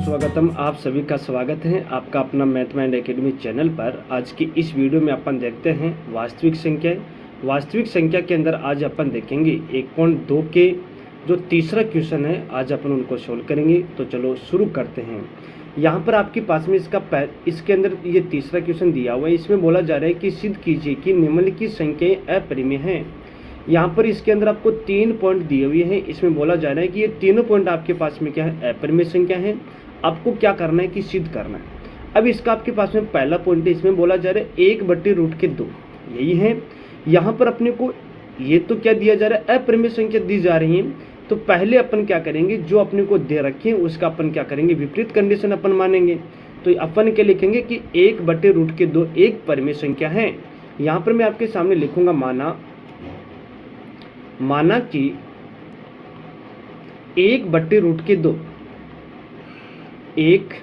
स्वागतम। आप सभी का स्वागत है आपका अपना मैथ माइंड एकेडमी चैनल पर। आज की इस वीडियो में अपन देखते हैं वास्तविक संख्याएं। वास्तविक संख्या के अंदर आज अपन देखेंगे 1.2 के जो तीसरा क्वेश्चन है, आज अपन उनको सोल्व करेंगे। तो चलो शुरू करते हैं। यहाँ पर आपके पास में इसके अंदर ये तीसरा क्वेश्चन दिया हुआ है। इसमें बोला जा रहा है कि सिद्ध कीजिए कि निम्नलिखित संख्याएं अपरिमेय हैं। यहाँ पर इसके अंदर आपको 3 पॉइंट दिए हुए हैं। इसमें बोला जा रहा है कि ये तीनों पॉइंट आपके पास में क्या है, अपरिमेय संख्या है। आपको क्या करना है कि सिद्ध करना है। अब इसका आपके पास में पहला पॉइंट है, इसमें बोला जा रहा है 1/√2 यही है। यहाँ पर अपने को ये तो क्या दिया जा रहा है, अपरिमेय संख्या दी जा रही है। तो पहले अपन क्या करेंगे, जो अपने को दे रखे हैं उसका अपन क्या करेंगे, विपरीत कंडीशन अपन मानेंगे। तो अपन क्या लिखेंगे कि 1/√2 एक परिमेय संख्या है। यहाँ पर मैं आपके सामने लिखूंगा माना कि 1/√2 एक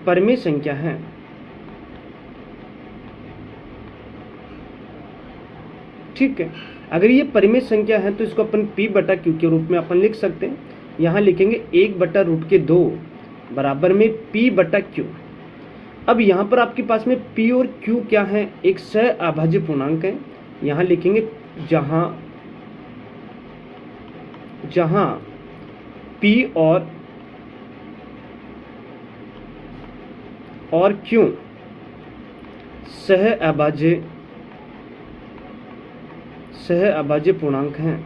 परिमेय संख्या है। ठीक है, अगर ये परिमेय संख्या है तो इसको अपन P/Q के रूप में अपन लिख सकते हैं। यहाँ लिखेंगे 1/√2 बराबर में P/Q। अब यहाँ पर आपके पास में P और Q क्या है, एक सहअभाज्य पूर्णांक है। यहाँ लिखेंगे जहाँ P और Q सहअभाज्य पूर्णांक हैं।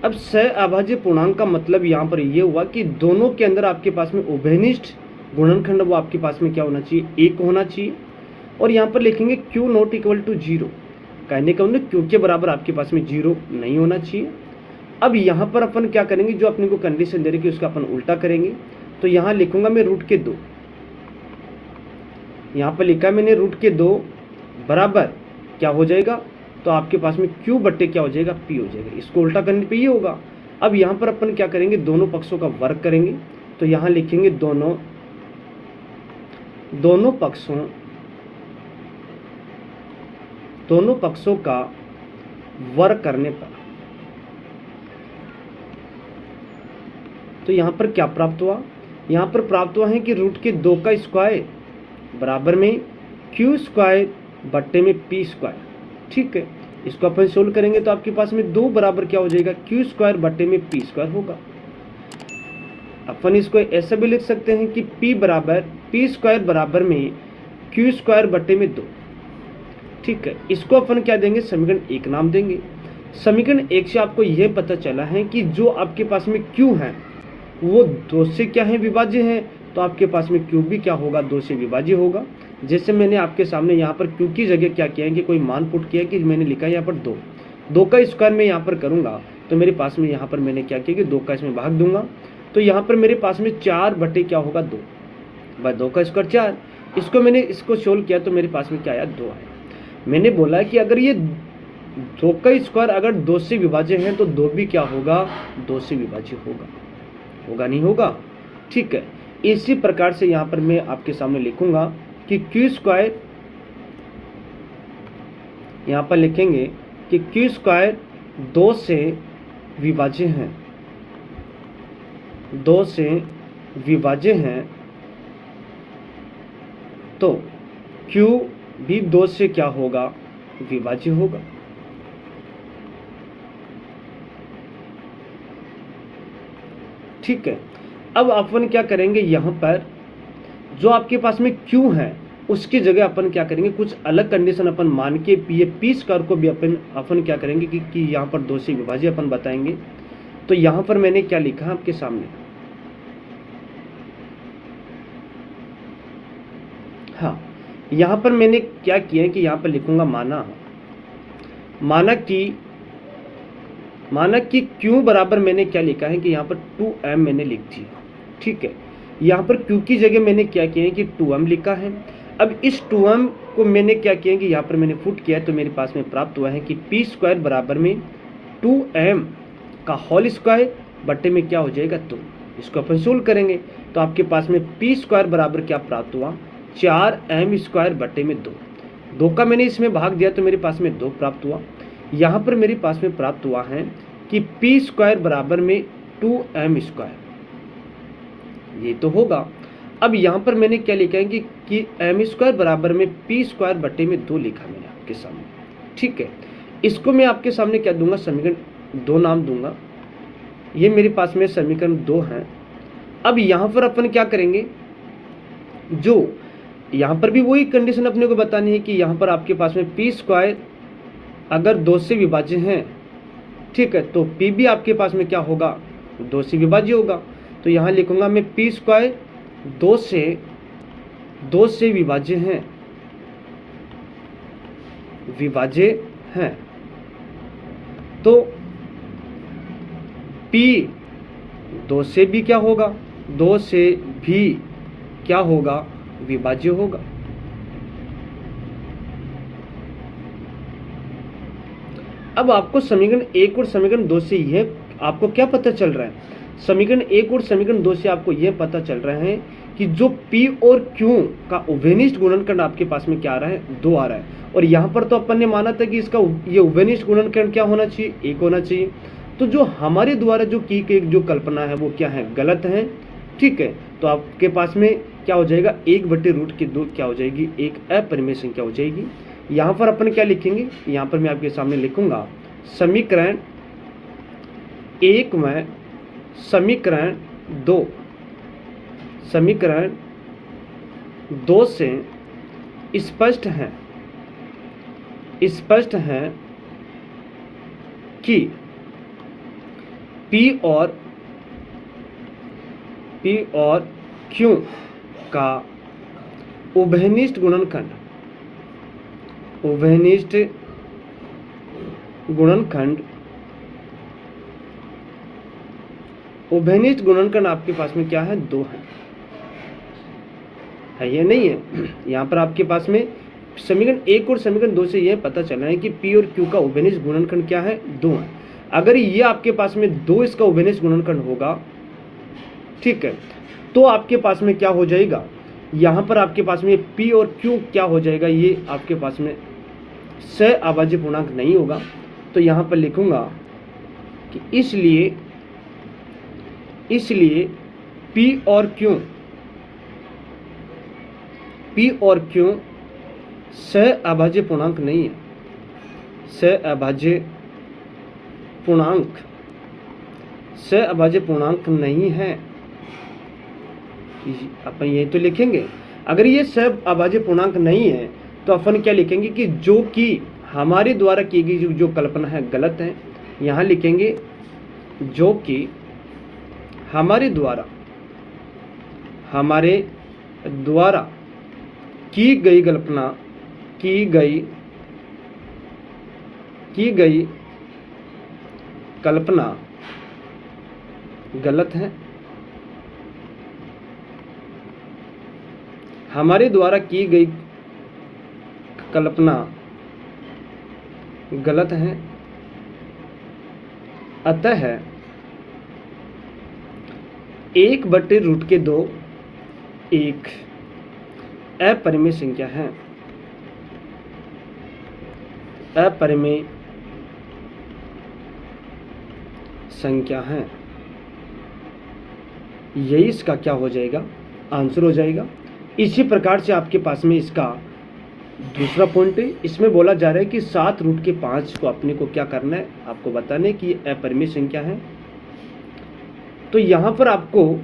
अब सहअभाज्य पूर्णांक का मतलब यहाँ पर ये हुआ कि दोनों के अंदर आपके पास में उभयनिष्ठ गुणनखंड वो आपके पास में क्या होना चाहिए, 1 होना चाहिए। और यहाँ पर लिखेंगे Q ≠ 0, कहने का मतलब Q के बराबर आपके पास में 0 नहीं होना चाहिए। अब यहाँ पर अपन क्या करेंगे, जो अपने को कंडीशन दे रही है उसका अपन उल्टा करेंगे। तो यहाँ लिखूंगा मैं √2, यहाँ पर लिखा मैंने √2 बराबर क्या हो जाएगा, तो आपके पास में Q बट्टे क्या हो जाएगा, P हो जाएगा। इसको उल्टा करने पे ये होगा। अब यहाँ पर अपन क्या करेंगे, दोनों पक्षों का वर्ग करेंगे। तो यहाँ लिखेंगे दोनों पक्षों का वर्ग करने पर तो यहाँ पर क्या प्राप्त हुआ, यहाँ पर प्राप्त हुआ है कि √2 का स्क्वायर बराबर में Q² बट्टे में P²। ठीक है, इसको अपन सोल्व करेंगे तो आपके पास में 2 बराबर क्या हो जाएगा, Q² बट्टे में P² होगा। अपन इसको ऐसा भी लिख सकते हैं कि P² बराबर में Q² बट्टे में 2। ठीक है, इसको अपन क्या देंगे, समीकरण 1 नाम देंगे। समीकरण 1 से आपको यह पता चला है कि जो आपके पास में Q है वो 2 से क्या है, विभाज्य है। तो आपके पास में Q भी क्या होगा, 2 से विभाज्य होगा। जैसे मैंने आपके सामने यहाँ पर Q की जगह क्या किया है कि कोई मान पुट किया है कि मैंने लिखा है यहाँ पर 2 का स्क्वायर मैं यहाँ पर करूँगा तो मेरे पास में यहाँ पर मैंने क्या किया कि 2 का इसमें भाग दूंगा। तो यहाँ पर मेरे पास में 4 बटे क्या होगा, 2 का स्क्वायर 4। इसको सोल्व किया तो मेरे पास में क्या आया, 2 आया। मैंने बोला कि अगर ये 2 का स्क्वायर अगर 2 से विभाज्य है तो 2 भी क्या होगा, 2 से विभाज्य होगा नहीं होगा। ठीक है, इसी प्रकार से यहाँ पर मैं आपके सामने लिखूंगा कि Q², यहाँ पर लिखेंगे कि Q² 2 से विभाज्य है, 2 से विभाज्य है। तो Q भी 2 से क्या होगा, विभाज्य होगा। ठीक है, अब अपन क्या करेंगे, यहाँ पर जो आपके पास में Q है उसकी जगह अपन क्या करेंगे, कुछ अलग कंडीशन अपन मान के P² को भी अपन क्या करेंगे कि यहाँ पर 2 से विभाज्य अपन बताएंगे। तो यहाँ पर मैंने क्या लिखा आपके सामने, हाँ यहाँ पर मैंने क्या किया है कि यहाँ पर लिखूंगा माना कि Q बराबर मैंने क्या लिखा है कि यहाँ पर 2m मैंने लिख दिया। ठीक है, यहाँ पर Q की जगह मैंने क्या किया है कि 2m लिखा है। अब इस 2m को मैंने क्या किया है कि यहाँ पर मैंने फुट किया है तो मेरे पास में प्राप्त हुआ है कि P² बराबर में 2m का होल स्क्वायर बट्टे में क्या हो जाएगा, 2। इसको अपन सोल्व करेंगे तो आपके पास में P² बराबर क्या प्राप्त हुआ, 4m² बट्टे में 2 का मैंने इसमें भाग दिया तो मेरे पास में 2 प्राप्त हुआ। यहाँ पर मेरे पास में प्राप्त हुआ है कि पी स्क्वायर बराबर में 2m स्क्वायर, ये तो होगा। अब यहाँ पर मैंने क्या लिखा है कि एम स्क्वायर बराबर में पी स्क्वायर बटे में 2 लिखा मैंने आपके सामने, ठीक है। इसको मैं आपके सामने क्या दूंगा, समीकरण 2 नाम दूंगा। ये मेरे पास में समीकरण 2 है। अब यहाँ पर अपन क्या करेंगे, जो यहाँ पर भी वही कंडीशन अपने को बतानी है कि यहाँ पर आपके पास में पी स्क्वायर अगर 2 से विभाज्य है, ठीक है, तो पी भी आपके पास में क्या होगा, 2 से विभाज्य होगा। तो यहाँ लिखूंगा मैं पी स्क्वायर 2 से विभाज्य हैं, तो P 2 से भी क्या होगा, 2 से भी क्या होगा, विभाज्य होगा। अब आपको समीकरण 1 और समीकरण 2 से यह आपको क्या पता चल रहा है, समीकरण 1 और समीकरण 2 से आपको यह पता चल रहा है कि जो P और Q का उभयनिष्ठ गुणनखंड आपके पास में क्या आ रहा है, 2 आ रहा है। और यहाँ पर तो अपन ने माना था कि इसका ये उभयनिष्ठ गुणनखंड क्या होना चाहिए, 1 होना चाहिए। तो जो हमारे द्वारा जो की गई जो कल्पना है वो क्या है, गलत है, ठीक है। तो आपके पास में क्या हो जाएगा, 1/√2 क्या हो जाएगी, एक अपरिमेय संख्या हो जाएगी। यहाँ पर अपन क्या लिखेंगे, यहाँ पर मैं आपके सामने लिखूंगा समीकरण 1 में समीकरण 2 से स्पष्ट है कि P और Q का उभयनिष्ठ गुणनखंड आपके पास में क्या है, 2 है ये नहीं है। यहाँ पर आपके पास में समीकरण 1 और समीकरण 2 से यह पता चला है कि P और Q का उभयनिष्ठ गुणनखंड क्या है, 2 है। अगर ये आपके पास में 2 इसका उभयनिष्ठ गुणनखंड होगा, ठीक है, तो आपके पास में क्या हो जाएगा, यहाँ पर आपके पास में P और Q क्या हो जाएगा, ये आपके पास में सहअभाज्य पूर्णांक नहीं होगा। तो यहाँ पर लिखूंगा कि इसलिए P और Q सहअभाज्य पूर्णांक नहीं है, सहअभाज्य पूर्णांक नहीं है। अपन ये तो लिखेंगे, अगर ये सहअभाज्य पूर्णांक नहीं है तो अपन क्या लिखेंगे कि जो कि हमारे द्वारा की गई जो कल्पना है गलत है। यहाँ लिखेंगे जो कि हमारे द्वारा की गई कल्पना की गई कल्पना गलत है, हमारे द्वारा की गई कल्पना गलत है, अतः 1/√2 एक अपरिमेय संख्या है, अपरिमेय संख्या है। यही इसका क्या हो जाएगा, आंसर हो जाएगा। इसी प्रकार से आपके पास में इसका दूसरा पॉइंट है, इसमें बोला जा रहा है कि 7√5 को अपने को क्या करना है, आपको बताना है कि ये अपरिमेय संख्या है। तो यहाँ पर आपको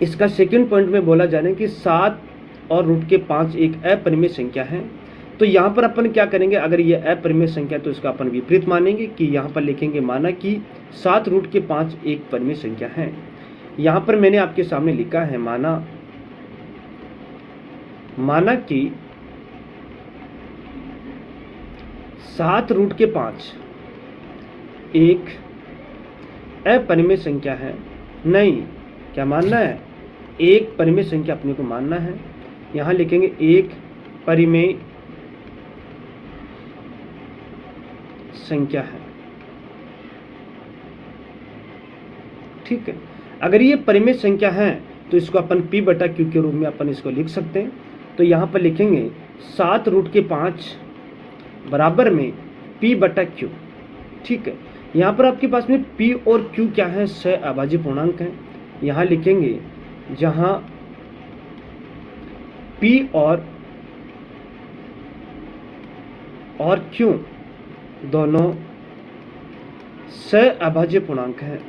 इसका सेकंड पॉइंट में बोला जा रहा है कि 7√5 एक अपरिमेय संख्या है। तो यहाँ पर अपन क्या करेंगे, अगर ये अपरिमेय संख्या तो इसका अपन विपरीत मानेंगे कि यहाँ पर लिखेंगे माना कि 7√5 एक परिमेय संख्या है। यहाँ पर मैंने आपके सामने लिखा है माना कि 7√5 एक अपरिमेय संख्या है। नहीं, क्या मानना है, एक परिमेय संख्या अपने को मानना है। यहाँ लिखेंगे एक परिमेय संख्या है, ठीक है। अगर ये परिमेय संख्या है तो इसको अपन P/Q के रूप में अपन इसको लिख सकते हैं। तो यहाँ पर लिखेंगे 7√5 बराबर में P/Q, ठीक है। यहाँ पर आपके पास में p और q क्या है, सहअभाज्य पूर्णांक है। यहाँ लिखेंगे जहाँ p और q दोनों सहअभाज्य पूर्णांक है।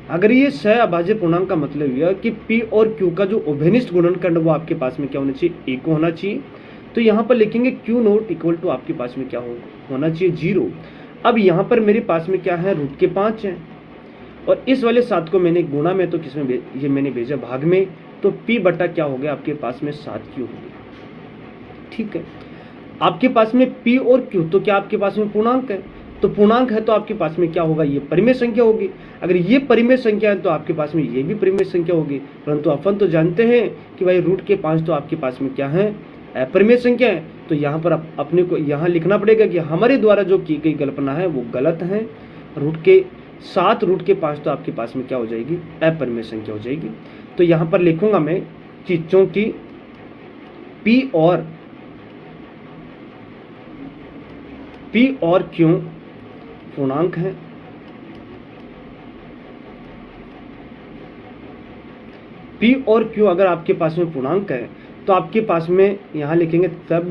अगर ये सहअभाज्य पूर्णांक का मतलब यह कि p और q का जो उभयनिष्ठ गुणनखंड वो आपके पास में क्या होना चाहिए, एक होना चाहिए। तो यहाँ पर लिखेंगे q नोट इक्वल टू आपके पास में क्या होना चाहिए, 0। अब यहाँ पर मेरे पास में क्या है, √5 है और इस वाले 7 को मैंने गुणा में तो किसमें ये मैंने भेजा भाग में, तो p बटा क्या हो गया आपके पास में 7q हो गया। ठीक है, आपके पास में p और q तो क्या आपके पास में पूर्णांक है, तो पूर्णांक है तो आपके पास में क्या होगा, ये परिमेय संख्या होगी। अगर ये परिमेय संख्या है तो आपके पास में ये भी परिमेय संख्या होगी। परंतु अपन तो जानते हैं कि भाई √5 तो आपके पास में क्या है, अपरिमेय संख्या है। तो यहाँ पर अपने को यहाँ लिखना पड़ेगा कि हमारे द्वारा जो की गई कल्पना है वो गलत है। √5 तो आपके पास में क्या हो जाएगी, अपरिमेय संख्या हो जाएगी। तो यहाँ पर लिखूंगा मैं कि चूंकि p और q पूर्णांक है, p और q अगर आपके पास में पूर्णांक है तो आपके पास में यहाँ लिखेंगे तब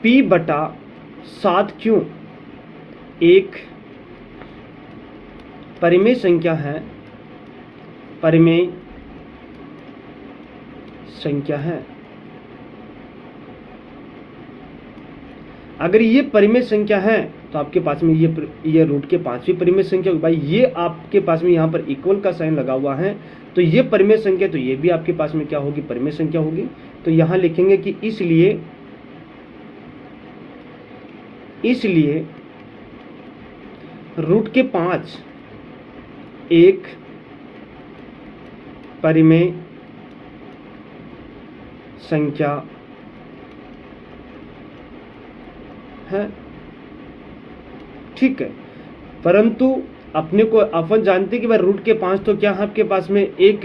p बटा 7q एक परिमेय संख्या है, परिमेय संख्या है। अगर ये परिमेय संख्या है तो आपके पास में ये √5 परिमेय संख्या होगी। भाई ये आपके पास में यहाँ पर इक्वल का साइन लगा हुआ है तो ये परिमेय संख्या, तो ये भी आपके पास में क्या होगी, परिमेय संख्या होगी। तो यहाँ लिखेंगे कि इसलिए √5 एक परिमेय संख्या है। ठीक है, परंतु अपने को अपन जानते कि भाई √5 तो क्या है आपके पास में एक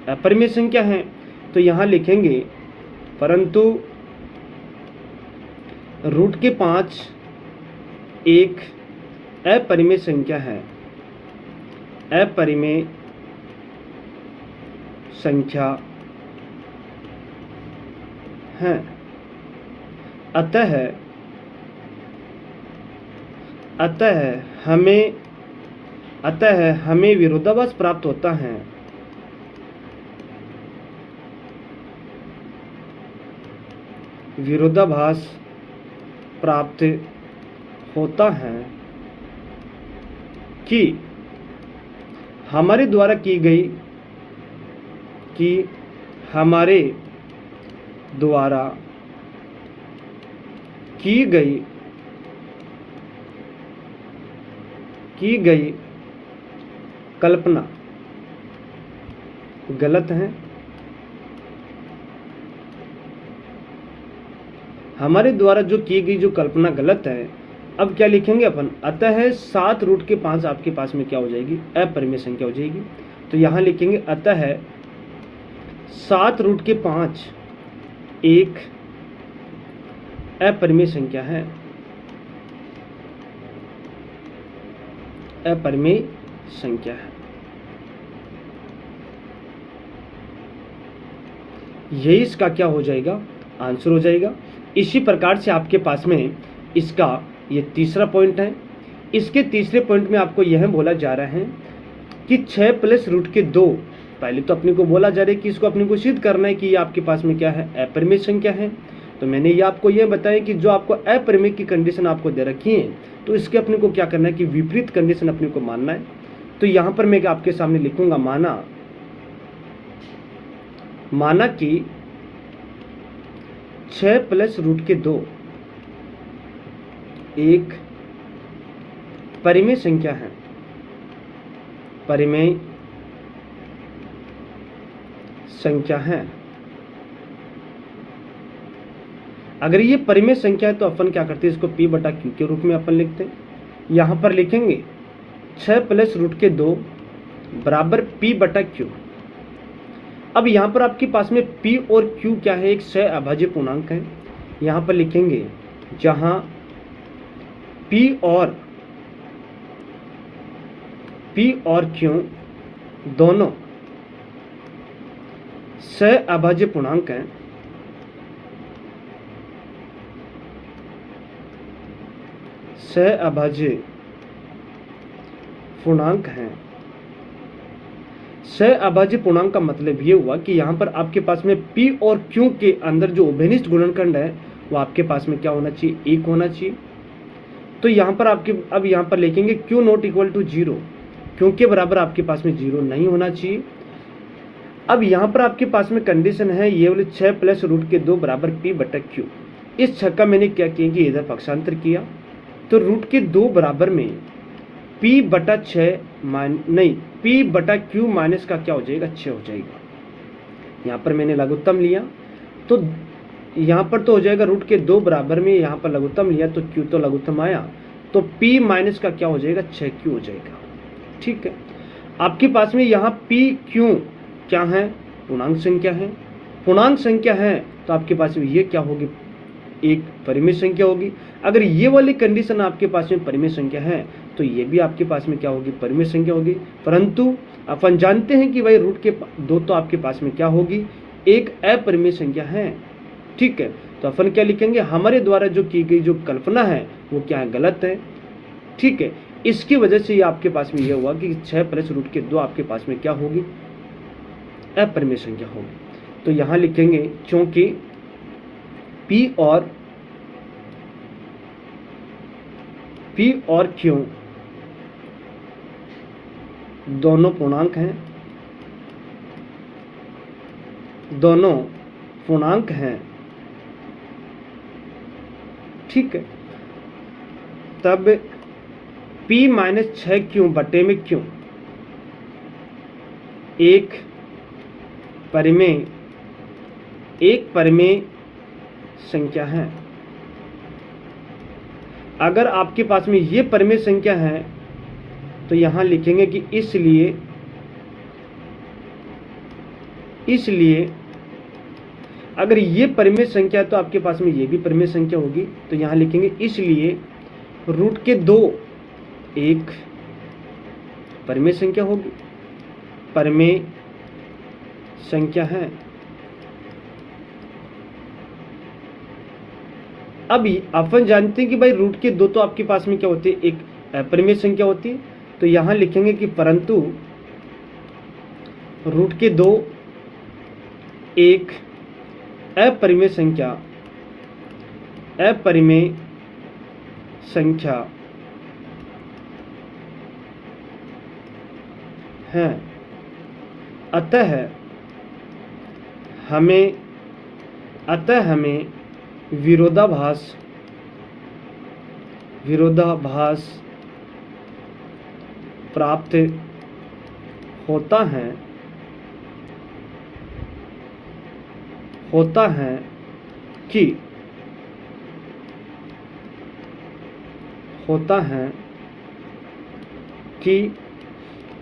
अपरिमेय संख्या है। तो यहाँ लिखेंगे परंतु √5 एक अपरिमेय संख्या है, अपरिमेय संख्या है। अतः हमें विरोधाभास प्राप्त होता है। विरोधाभास प्राप्त होता है कि हमारे द्वारा की गई कल्पना गलत है। हमारे द्वारा जो की गई जो कल्पना गलत है। अब क्या लिखेंगे अपन, अतः 7√5 आपके पास में क्या हो जाएगी, अपरिमेय संख्या हो जाएगी। तो यहाँ लिखेंगे अतः 7√5 एक अपरिमेय संख्या है, अपरिमेय संख्या है। यही इसका क्या हो जाएगा, आंसर हो जाएगा। इसी प्रकार से आपके पास में इसका ये तीसरा पॉइंट है। इसके तीसरे पॉइंट में आपको यह बोला जा रहा है कि 6 + √2, पहले तो अपने को बोला जा रहा है कि इसको अपने को सिद्ध करना है कि ये आपके पास में क्या है, अपरिमेय संख्या है। तो मैंने ये आपको यह बताया कि जो आपको अपरिमेय की कंडीशन आपको दे रखी है तो इसके अपने को क्या करना है कि विपरीत कंडीशन अपने को मानना है। तो यहाँ पर मैं आपके सामने लिखूंगा, माना कि 6 + √2 एक परिमेय संख्या है, परिमेय संख्या है। अगर ये परिमेय संख्या है तो अपन क्या करते हैं, इसको p बटा q के रूप में अपन लिखते हैं। यहाँ पर लिखेंगे 6 + √2 बराबर p बटा q। अब यहाँ पर आपके पास में P और Q क्या है, एक सह अभाज्य पूर्णांक है। यहाँ पर लिखेंगे जहाँ P और Q दोनों सह अभाज्य पूर्णांक हैं, सह अभाज्य पूर्णांक हैं। सह अभाज्य पूर्णांक का मतलब ये हुआ कि यहाँ पर आपके पास में P और Q के अंदर जो उभयनिष्ठ गुणनखंड है वो आपके पास में क्या होना चाहिए, 1 होना चाहिए। तो यहाँ पर आपके अब यहाँ पर लिखेंगे Q not equal to 0, Q के बराबर आपके पास में 0 नहीं होना चाहिए। अब यहाँ पर आपके पास में कंडीशन है ये वाले 6 प्लस रूट के 2 बराबर P बटा Q। इस 6 का मैंने क्या किया कि इधर पक्षांतर किया, तो रूट के 2 बराबर में P बटा 6 नहीं P बटा Q माइनस का क्या हो जाएगा, 6 हो जाएगा। यहाँ पर मैंने लघुत्तम लिया तो यहाँ पर तो हो जाएगा रूट के 2 बराबर में, यहाँ पर लघुत्तम लिया तो Q तो लघुत्तम आया, तो P माइनस का क्या हो जाएगा, 6Q हो जाएगा। ठीक है, आपके पास में यहाँ P Q क्या है, पूर्णांक संख्या है। पूर्णांक संख्या है तो आपके पास में ये क्या होगी, एक परिमेय संख्या होगी। अगर ये वाली कंडीशन आपके पास में परिमेय संख्या है तो ये भी आपके पास में क्या होगी, परिमेय संख्या होगी। परंतु अपन जानते हैं कि भाई रूट के 2 तो आपके पास में क्या होगी, एक अपरिमेय संख्या है। ठीक है, तो अपन क्या लिखेंगे, हमारे द्वारा जो की गई जो कल्पना है वो क्या है, गलत है। ठीक है, इसकी वजह से ये आपके पास में ये हुआ कि 6 प्लस रूट के 2 आपके पास में क्या होगी, अपरिमेय संख्या होगी। तो यहाँ लिखेंगे क्योंकि P और Q दोनों पूर्णांक हैं, दोनों पूर्णांक हैं। ठीक है, तब P माइनस 6Q बटे में Q एक परिमेय संख्या है। अगर आपके पास में ये परिमेय संख्या है तो यहां लिखेंगे कि इसलिए अगर ये परिमेय संख्या है तो आपके पास में ये भी परिमेय संख्या होगी। तो यहां लिखेंगे इसलिए रूट के 2 एक परिमेय संख्या होगी, परिमेय संख्या है। अभी अपन जानते हैं कि भाई रूट के 2 तो आपके पास में क्या होती है, एक अपरिमेय संख्या होती है। तो यहां लिखेंगे कि परंतु रूट के 2 एक अपरिमेय संख्या है। अतः हमें विरोधाभास प्राप्त होता है कि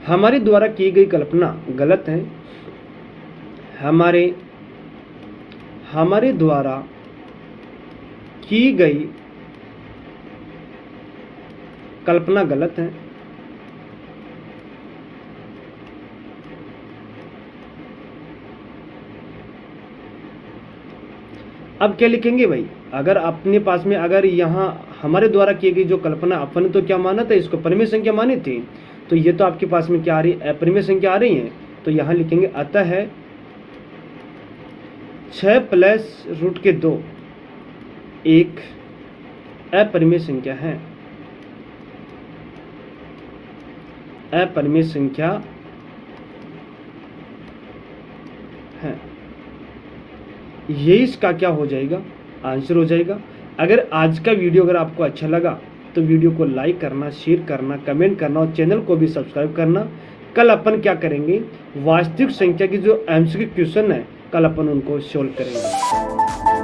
हमारे द्वारा की गई कल्पना गलत है, हमारे द्वारा की गई कल्पना गलत है। अब क्या लिखेंगे भाई, अगर अपने पास में अगर यहाँ हमारे द्वारा की गई जो कल्पना, अपन तो क्या माना था, इसको परिमेय संख्या मानी थी, तो ये तो आपके पास में क्या आ रही है, अपरिमेय संख्या आ रही है। तो यहाँ लिखेंगे अतः 6 प्लस रूट के 2 एक अपरिमेय संख्या है, अपरिमेय संख्या है। ये इसका क्या हो जाएगा, आंसर हो जाएगा। अगर आज का वीडियो अगर आपको अच्छा लगा तो वीडियो को लाइक करना, शेयर करना, कमेंट करना और चैनल को भी सब्सक्राइब करना। कल अपन क्या करेंगे, वास्तविक संख्या की जो एमसीक्यू क्वेश्चन है कल अपन उनको सोल्व करेंगे।